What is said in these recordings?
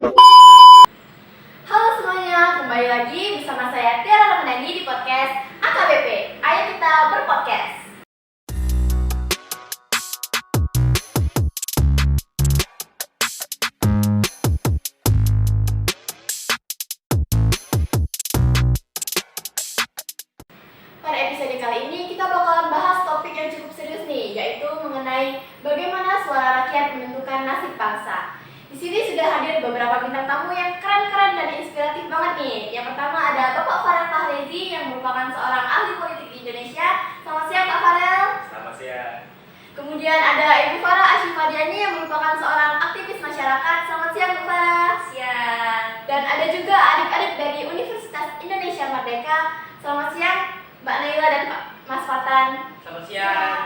Halo semuanya, kembali lagi bersama saya Tiara Ramadhani di podcast AKBP. Ayo kita berpodcast. Pada episode kali ini kita bakalan bahas topik yang cukup serius nih, yaitu mengenai bagaimana suara rakyat menentukan nasib bangsa. Di sini sudah hadir beberapa bintang tamu yang keren-keren dan inspiratif banget nih. Yang pertama ada Bapak Farel Fahrezi yang merupakan seorang ahli politik di Indonesia. Selamat siang Pak Farel. Selamat siang. Kemudian ada Ibu Farah Ashifadiani yang merupakan seorang aktivis masyarakat. Selamat siang Bu Farah. Siang. Dan ada juga adik-adik dari Universitas Indonesia Merdeka. Selamat siang Mbak Naila dan Pak Mas Fatan. Selamat siang.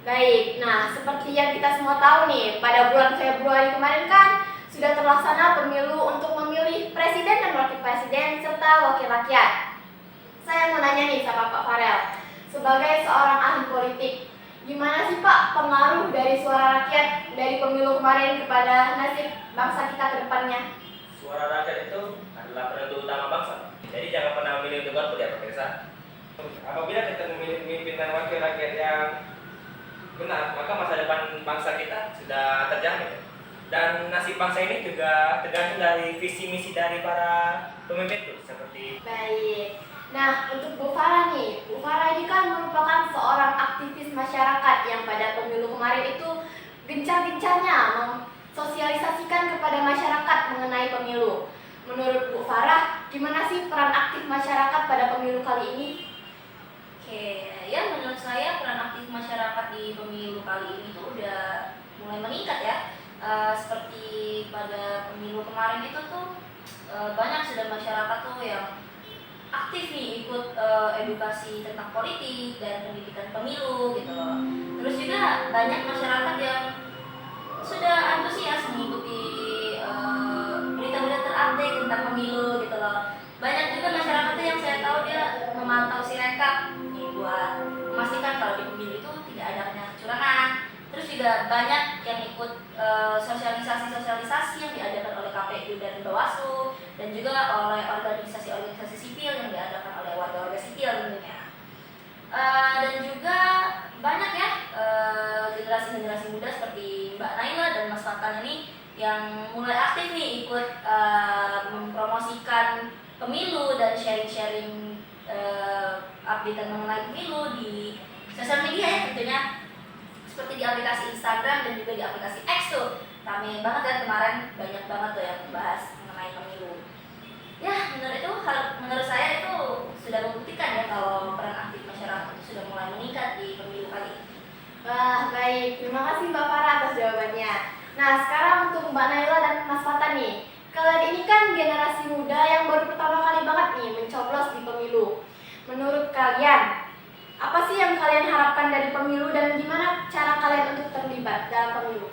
Baik, nah seperti yang kita semua tahu nih, pada bulan Februari kemarin kan sudah terlaksana pemilu untuk memilih presiden dan wakil presiden serta wakil rakyat. Saya mau nanya nih sama Pak Farel, sebagai seorang ahli politik, gimana sih Pak pengaruh dari suara rakyat dari pemilu kemarin kepada nasib bangsa kita ke depannya? Suara rakyat itu adalah penentu utama bangsa. Jadi jangan pernah memilih untuk golput ya pemirsa. Apabila kita memilih pemimpin dan wakil rakyat yang benar, maka masa depan bangsa kita sudah terjamin. Dan nasib bangsa ini juga tergantung dari visi misi dari para pemimpin itu seperti. Baik. Nah, untuk Bu Farah nih, Bu Farah ini kan merupakan seorang aktivis masyarakat yang pada pemilu kemarin itu gencar-gencarnya mensosialisasikan kepada masyarakat mengenai pemilu. Menurut Bu Farah, gimana sih peran aktif masyarakat pada pemilu kali ini? Oke, ya menurut saya peran aktif masyarakat di pemilu kali ini tuh udah mulai meningkat ya. Seperti pada pemilu kemarin itu tuh banyak sudah masyarakat tuh yang aktif nih ikut edukasi tentang politik dan pendidikan pemilu gitu loh. Terus juga banyak masyarakat yang sudah antusias mengikuti berita-berita terupdate tentang pemilu gitu loh. Banyak juga masyarakat tuh yang saya tahu dia memantau Sirekap buat memastikan kalau di pemilu itu tidak adanya kecurangan. Terus juga banyak yang ikut sosialisasi yang diadakan oleh KPU dan Bawaslu dan juga oleh organisasi-organisasi sipil yang diadakan oleh warga-warga sipil tentunya. Dan juga banyak ya generasi-generasi muda seperti Mbak Naila dan Mas Fatan ini yang mulai aktif nih ikut mempromosikan pemilu dan sharing-sharing update mengenai pemilu di sosial media ya tentunya, seperti di aplikasi Instagram dan juga di aplikasi X tuh rame banget kan kemarin, banyak banget tuh yang membahas mengenai pemilu. Ya menurut saya itu sudah membuktikan ya kalau peran aktif masyarakat itu sudah mulai meningkat di pemilu kali ini. Wah, baik. Terima kasih Mbak Farah atas jawabannya. Nah, sekarang untuk Mbak Naila dan Mas Fatan nih. Kalian ini kan generasi muda yang baru pertama kali banget nih mencoblos di pemilu. Menurut kalian, apa sih yang kalian harapkan dari pemilu dan gimana cara kalian untuk terlibat dalam pemilu?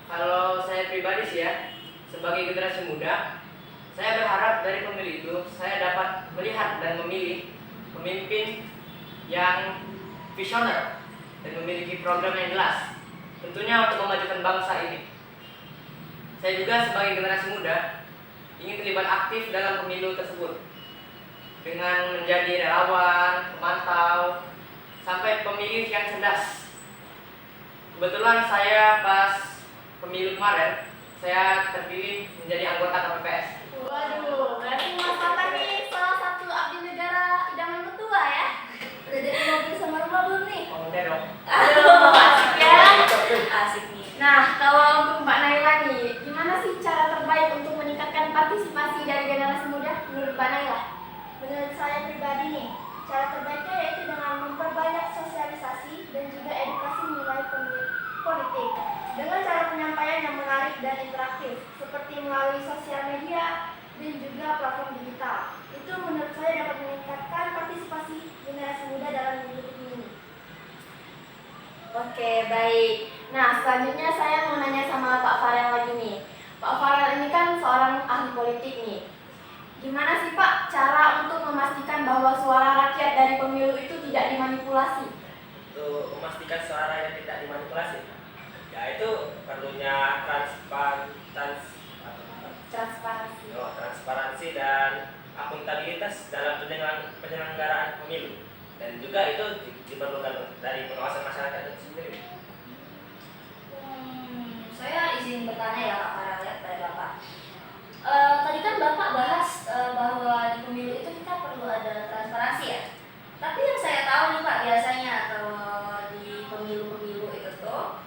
Kalau saya pribadi sih ya, sebagai generasi muda, saya berharap dari pemilu itu saya dapat melihat dan memilih pemimpin yang visioner dan memiliki program yang jelas, tentunya untuk memajukan bangsa ini. Saya juga sebagai generasi muda ingin terlibat aktif dalam pemilu tersebut dengan menjadi relawan, pemantau, sampai pemilih yang cerdas. Kebetulan saya pas pemilu kemarin, saya terpilih menjadi anggota KPPS. Waduh, berarti Mas Fatan nih salah satu abdi negara idaman ketua ya? Udah jadi mobil sama rumah belum nih? Oh, udah dong. Aduh, asik ya. Asik nih. Nah, kalau untuk Mbak Naila nih, gimana sih cara terbaik untuk meningkatkan partisipasi dari generasi muda menurut Mbak Naila? Menurut saya pribadi nih, cara terbaiknya yaitu dengan memperbanyak sosialisasi dan juga edukasi nilai politik dengan cara penyampaian yang menarik dan interaktif seperti melalui sosial media dan juga platform digital. Itu menurut saya dapat meningkatkan partisipasi generasi muda dalam memilih ini. Oke, baik. Nah, selanjutnya saya mau nanya sama Pak Farel lagi nih. Pak Farel ini kan seorang ahli politik nih. Gimana sih Pak cara untuk memastikan bahwa suara rakyat dari pemilu itu tidak dimanipulasi? Untuk memastikan suara rakyat tidak dimanipulasi, ya itu perlunya transparansi dan akuntabilitas dalam penyelenggaraan pemilu, dan juga itu diperlukan dari pengawasan masyarakat itu sendiri. Saya izin bertanya ya Pak Farel ya pada Bapak. Tadi kan Bapak bahas bahwa di pemilu itu kita perlu ada transparansi ya. Tapi yang saya tahu nih Pak, biasanya kalau di pemilu-pemilu itu tuh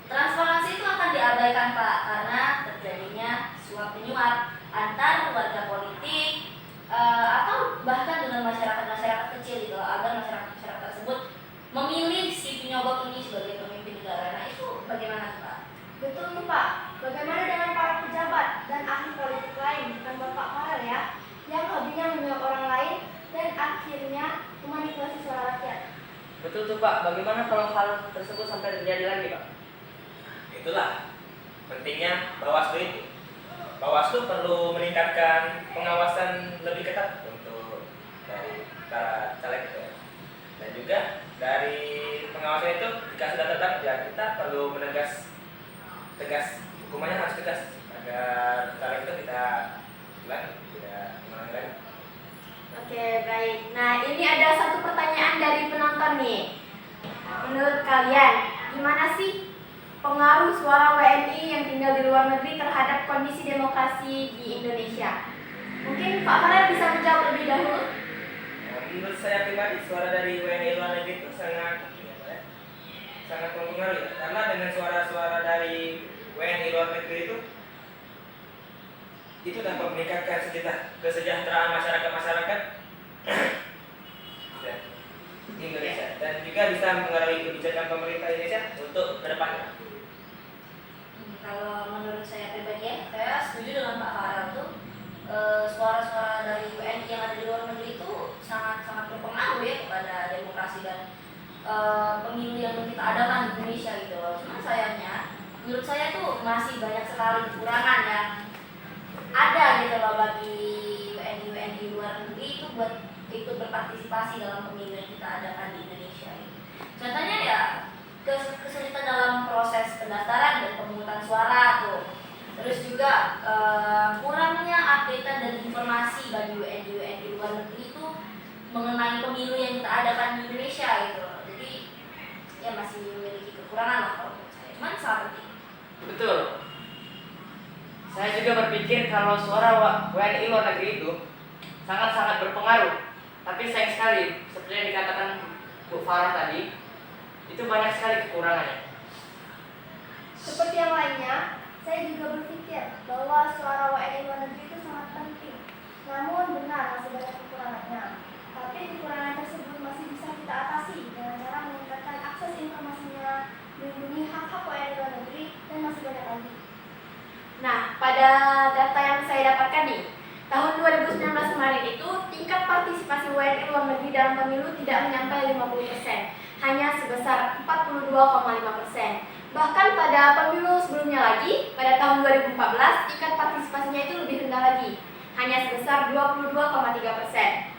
transparansi itu akan diabaikan Pak karena terjadinya suap menyuap antar warga politik atau bahkan dengan masyarakat kecil gitu, agar masyarakat tersebut memilih si penyogok ini sebagai pemimpin negara. Nah itu bagaimana Pak? Betul nih Pak. Bagaimana dengan para pejabat dan ahli politik lain, bukan Bapak Farel ya, yang hobinya menyuap orang lain dan akhirnya memanipulasi suara rakyat? Betul tuh Pak. Bagaimana kalau hal tersebut sampai terjadi lagi Pak? Itulah pentingnya Bawaslu itu. Bawaslu perlu meningkatkan pengawasan lebih ketat untuk dari para caleg itu ya. Dan juga dari pengawasan itu, jika sudah tetap ya kita perlu tegas, hukumannya harus tegas agar caleg itu tidak mengulangi lagi. Oke, baik. Nah, ini ada satu pertanyaan dari penonton nih. Menurut kalian, gimana sih pengaruh suara WNI yang tinggal di luar negeri terhadap kondisi demokrasi di Indonesia? Mungkin Pak Farel bisa menjawab lebih dahulu. Menurut saya pribadi, suara dari WNI luar negeri itu sangat mempengaruhi, karena dengan suara-suara dari WNI luar negeri itu dapat meningkatkan kesejahteraan masyarakat di Indonesia, dan juga bisa mengaruhi kebijakan pemerintah Indonesia untuk kedepannya. Kalau menurut saya pribadi ya, saya setuju dengan Pak Farel tuh suara-suara dari WNI yang ada di luar negeri itu sangat berpengaruh ya kepada demokrasi dan pemilu yang kita adakan di Indonesia gitu loh. Cuma sayangnya menurut saya tuh masih banyak sekali kekurangan yang ada gitu loh bagi WNI luar negeri itu buat ikut berpartisipasi dalam pemilu yang kita adakan di Indonesia gitu. Contohnya ya kesulitan dalam proses pendaftaran dan pemungutan suara tuh. Terus juga kurangnya updatean dan informasi bagi WNI luar negeri itu mengenai pemilu yang kita adakan di Indonesia gitu. Jadi ya masih memiliki kekurangan lah kalau menurut saya. Cuman sangat penting. Betul. Saya juga berpikir kalau suara WNI luar negeri itu sangat-sangat berpengaruh. Tapi sayang sekali, seperti yang dikatakan Bu Farah tadi, itu banyak sekali kekurangannya. Seperti yang lainnya, saya juga berpikir bahwa suara WNI luar negeri itu sangat penting. Namun benar masih banyak kekurangannya. Tapi kekurangan tersebut masih bisa kita atasi dengan cara meningkatkan akses informasinya, melindungi hak-hak WNI luar negeri, dan masih banyak lagi. Nah, pada data yang saya dapatkan nih, tahun 2019 kemarin itu tingkat partisipasi WNI luar negeri dalam pemilu tidak menyampai 50%, hanya sebesar 42,5%. Bahkan pada pemilu sebelumnya lagi, pada tahun 2014, tingkat partisipasinya itu lebih rendah lagi, hanya sebesar 22,3%.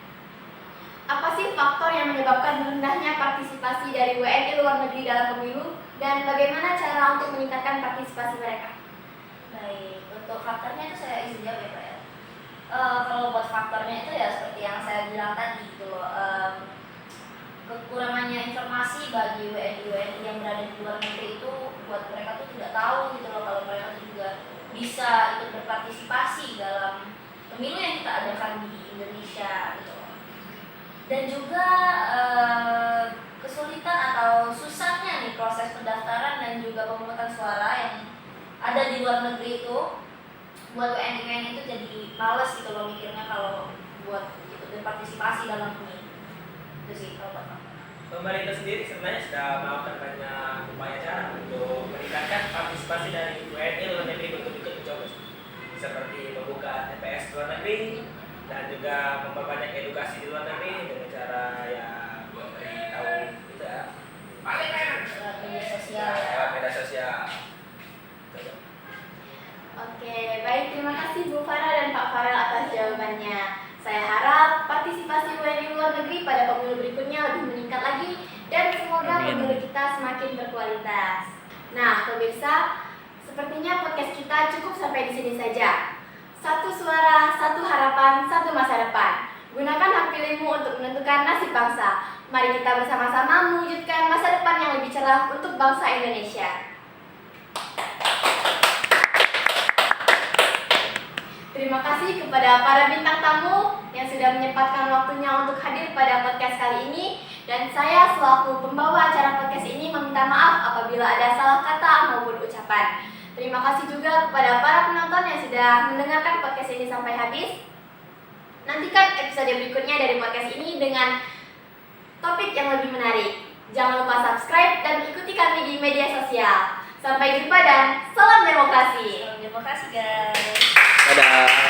Apa sih faktor yang menyebabkan rendahnya partisipasi dari WNI luar negeri dalam pemilu, dan bagaimana cara untuk meningkatkan partisipasi mereka? Baik, untuk faktornya itu saya izin jawab ya Pak ya. Kalau buat faktornya itu ya seperti yang saya bilang tadi gitu loh, kekurangannya informasi bagi WNI yang berada di luar negeri itu buat mereka tuh tidak tahu gitu loh kalau mereka tuh juga bisa ikut berpartisipasi dalam pemilu yang kita adakan di Indonesia gitu loh. Dan juga kesulitan atau susahnya nih proses pendaftaran dan juga pemungutan suara yang ada di luar negeri itu buat WNI itu jadi males gitu loh mikirnya kalau buat ikut berpartisipasi dalam pemilu. Itu sih kalau Pak. Pemerintah sendiri sebenarnya sudah melakukan banyak upaya cara untuk meningkatkan partisipasi dari WNI luar negeri untuk ikut mencoblos, seperti membuka TPS luar negeri dan juga memperbanyak edukasi di luar negeri dengan cara ya memberitahu itu ya Lewat media sosial ya. lewat media sosial. Oke, baik, terima kasih Bu Farah dan Pak Farel atas jawabannya. Saya harap partisipasi WNI luar negeri pada pemilu berikutnya lebih meningkat lagi dan semoga pemilu kita semakin berkualitas. Nah, pemirsa, Sepertinya podcast kita cukup sampai di sini saja. Satu suara, satu harapan, satu masa depan. Gunakan hak pilihmu untuk menentukan nasib bangsa. Mari kita bersama-sama mewujudkan masa depan yang lebih cerah untuk bangsa Indonesia. Terima kasih kepada para bintang tamu yang sudah menyempatkan waktunya untuk hadir pada podcast kali ini. Dan saya selaku pembawa acara podcast ini meminta maaf apabila ada salah kata maupun ucapan. Terima kasih juga kepada para penonton yang sudah mendengarkan podcast ini sampai habis. Nantikan episode berikutnya dari podcast ini dengan topik yang lebih menarik. Jangan lupa subscribe dan ikuti kami di media sosial. Sampai jumpa dan salam demokrasi. Salam demokrasi guys. Dadah.